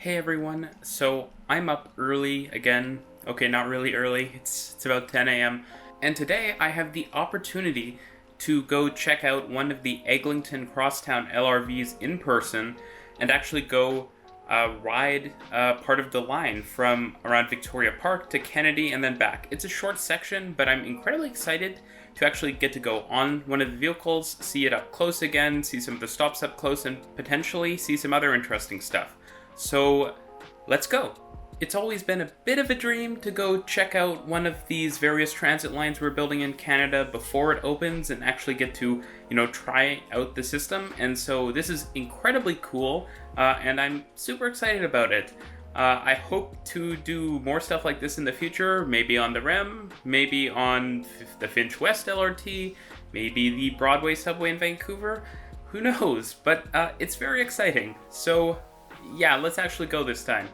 Hey everyone, so I'm up early again. Okay, not really early, it's about 10 a.m. And today I have the opportunity to go check out one of the Eglinton Crosstown LRVs in person and actually go ride part of the line from around Victoria Park to Kennedy and then back. It's a short section, but I'm incredibly excited to actually get to go on one of the vehicles, see it up close again, see some of the stops up close, and potentially see some other interesting stuff. So let's go. It's always been a bit of a dream to go check out one of these various transit lines we're building in Canada before it opens and actually get to, try out the system. And so this is incredibly cool, and I'm super excited about it. I hope to do more stuff like this in the future, maybe on the REM, maybe on the Finch West LRT, maybe the Broadway subway in Vancouver. Who knows? But it's very exciting. So yeah, let's actually go this time.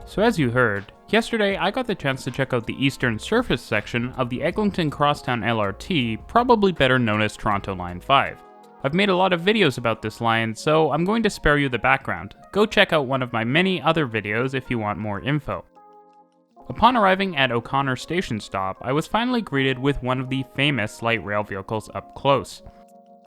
So as you heard, yesterday I got the chance to check out the eastern surface section of the Eglinton Crosstown LRT, probably better known as Toronto Line 5. I've made a lot of videos about this line, so I'm going to spare you the background. Go check out one of my many other videos if you want more info. Upon arriving at O'Connor Station Stop, I was finally greeted with one of the famous light rail vehicles up close.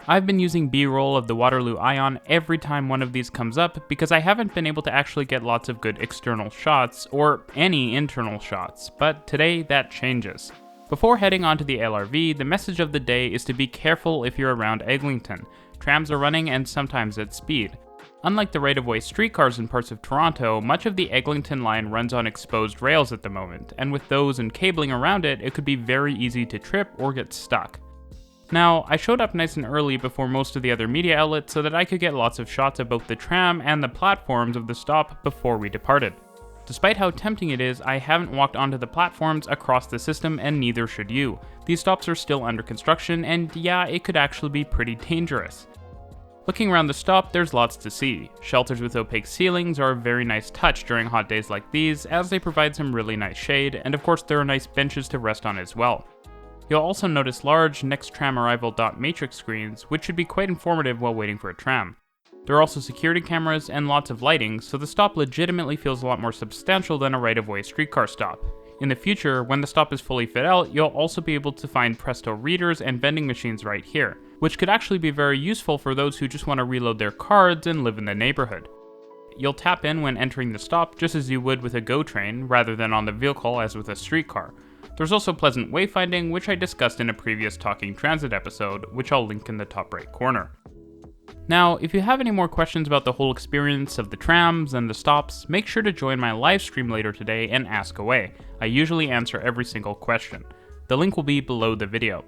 I've been using B-roll of the Waterloo Ion every time one of these comes up because I haven't been able to actually get lots of good external shots, or any internal shots, but today that changes. Before heading onto the LRV, the message of the day is to be careful if you're around Eglinton. Trams are running and sometimes at speed. Unlike the right-of-way streetcars in parts of Toronto, much of the Eglinton line runs on exposed rails at the moment, and with those and cabling around it, it could be very easy to trip or get stuck. Now, I showed up nice and early before most of the other media outlets so that I could get lots of shots of both the tram and the platforms of the stop before we departed. Despite how tempting it is, I haven't walked onto the platforms across the system, and neither should you. These stops are still under construction, and yeah, it could actually be pretty dangerous. Looking around the stop, there's lots to see. Shelters with opaque ceilings are a very nice touch during hot days like these, as they provide some really nice shade, and of course there are nice benches to rest on as well. You'll also notice large next tram arrival dot matrix screens, which should be quite informative while waiting for a tram. There are also security cameras and lots of lighting, so the stop legitimately feels a lot more substantial than a right-of-way streetcar stop. In the future, when the stop is fully fit out, you'll also be able to find Presto readers and vending machines right here, which could actually be very useful for those who just want to reload their cards and live in the neighborhood. You'll tap in when entering the stop just as you would with a GO train, rather than on the vehicle as with a streetcar. There's also pleasant wayfinding, which I discussed in a previous Talking Transit episode, which I'll link in the top right corner. Now, if you have any more questions about the whole experience of the trams and the stops, make sure to join my live stream later today and ask away. I usually answer every single question. The link will be below the video.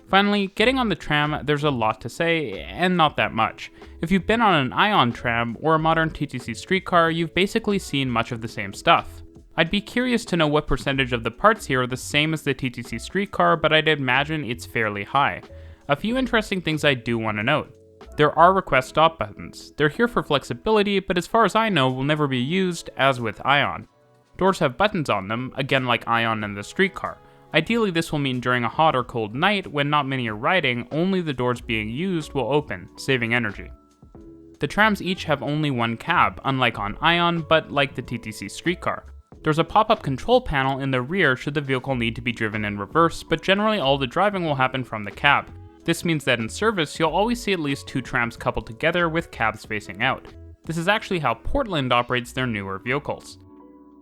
Finally, getting on the tram, there's a lot to say, and not that much. If you've been on an Ion tram or a modern TTC streetcar, you've basically seen much of the same stuff. I'd be curious to know what percentage of the parts here are the same as the TTC streetcar, but I'd imagine it's fairly high. A few interesting things I do want to note. There are request stop buttons. They're here for flexibility, but as far as I know, will never be used, as with Ion. Doors have buttons on them, again like Ion and the streetcar. Ideally, this will mean during a hot or cold night, when not many are riding, only the doors being used will open, saving energy. The trams each have only one cab, unlike on Ion, but like the TTC streetcar. There's a pop-up control panel in the rear should the vehicle need to be driven in reverse, but generally all the driving will happen from the cab. This means that in service, you'll always see at least two trams coupled together with cabs facing out. This is actually how Portland operates their newer vehicles.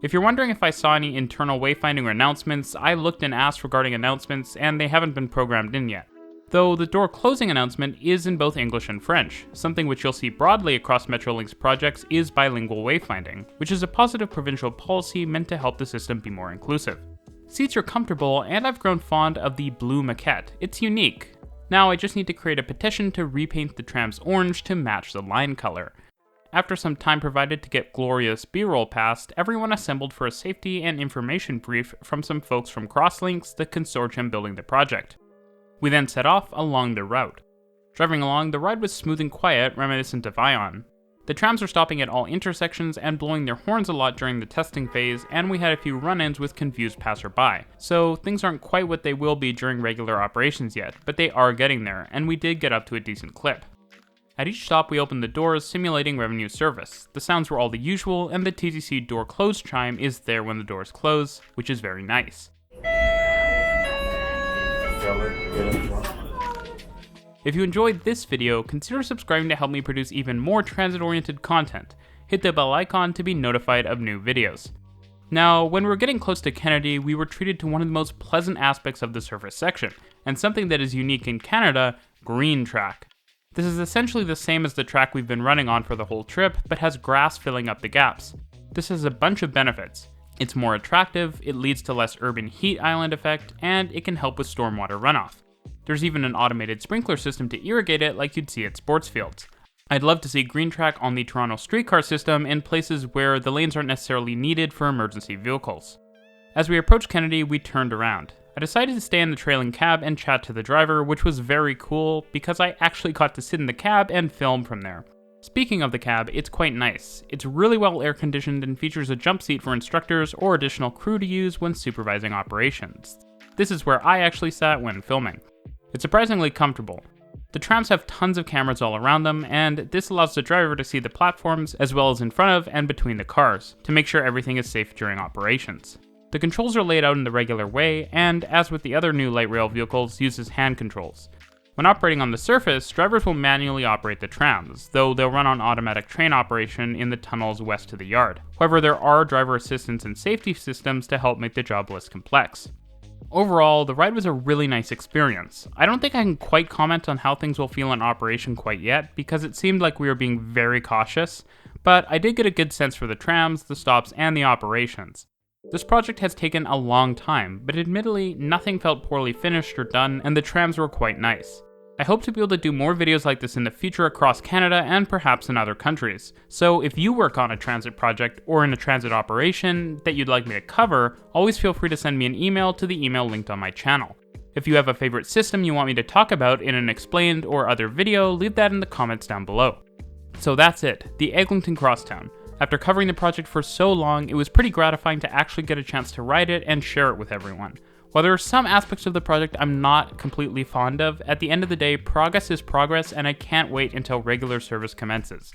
If you're wondering if I saw any internal wayfinding or announcements, I looked and asked regarding announcements, and they haven't been programmed in yet. Though the door closing announcement is in both English and French. Something which you'll see broadly across Metrolink's projects is bilingual wayfinding, which is a positive provincial policy meant to help the system be more inclusive. Seats are comfortable, and I've grown fond of the blue maquette. It's unique. Now I just need to create a petition to repaint the trams orange to match the line color. After some time provided to get glorious B-roll passed, everyone assembled for a safety and information brief from some folks from Crosslinks, the consortium building the project. We then set off along the route. Driving along, the ride was smooth and quiet, reminiscent of Ion. The trams were stopping at all intersections and blowing their horns a lot during the testing phase, and we had a few run-ins with confused passerby. So things aren't quite what they will be during regular operations yet, but they are getting there, and we did get up to a decent clip. At each stop we opened the doors, simulating revenue service. The sounds were all the usual, and the TTC door close chime is there when the doors close, which is very nice. If you enjoyed this video, consider subscribing to help me produce even more transit-oriented content. Hit the bell icon to be notified of new videos. Now, when we were getting close to Kennedy, we were treated to one of the most pleasant aspects of the surface section, and something that is unique in Canada, green track. This is essentially the same as the track we've been running on for the whole trip, but has grass filling up the gaps. This has a bunch of benefits. It's more attractive, it leads to less urban heat island effect, and it can help with stormwater runoff. There's even an automated sprinkler system to irrigate it like you'd see at sports fields. I'd love to see green track on the Toronto streetcar system in places where the lanes aren't necessarily needed for emergency vehicles. As we approached Kennedy, we turned around. I decided to stay in the trailing cab and chat to the driver, which was very cool because I actually got to sit in the cab and film from there. Speaking of the cab, it's quite nice. It's really well air conditioned and features a jump seat for instructors or additional crew to use when supervising operations. This is where I actually sat when filming. It's surprisingly comfortable. The trams have tons of cameras all around them, and this allows the driver to see the platforms as well as in front of and between the cars, to make sure everything is safe during operations. The controls are laid out in the regular way, and as with the other new light rail vehicles, uses hand controls. When operating on the surface, drivers will manually operate the trams, though they'll run on automatic train operation in the tunnels west of the yard. However, there are driver assistance and safety systems to help make the job less complex. Overall, the ride was a really nice experience. I don't think I can quite comment on how things will feel in operation quite yet, because it seemed like we were being very cautious, but I did get a good sense for the trams, the stops, and the operations. This project has taken a long time, but admittedly, nothing felt poorly finished or done, and the trams were quite nice. I hope to be able to do more videos like this in the future across Canada and perhaps in other countries. So if you work on a transit project or in a transit operation that you'd like me to cover, always feel free to send me an email to the email linked on my channel. If you have a favorite system you want me to talk about in an explained or other video, leave that in the comments down below. So that's it, the Eglinton Crosstown. After covering the project for so long, it was pretty gratifying to actually get a chance to ride it and share it with everyone. While there are some aspects of the project I'm not completely fond of, at the end of the day, progress is progress, and I can't wait until regular service commences.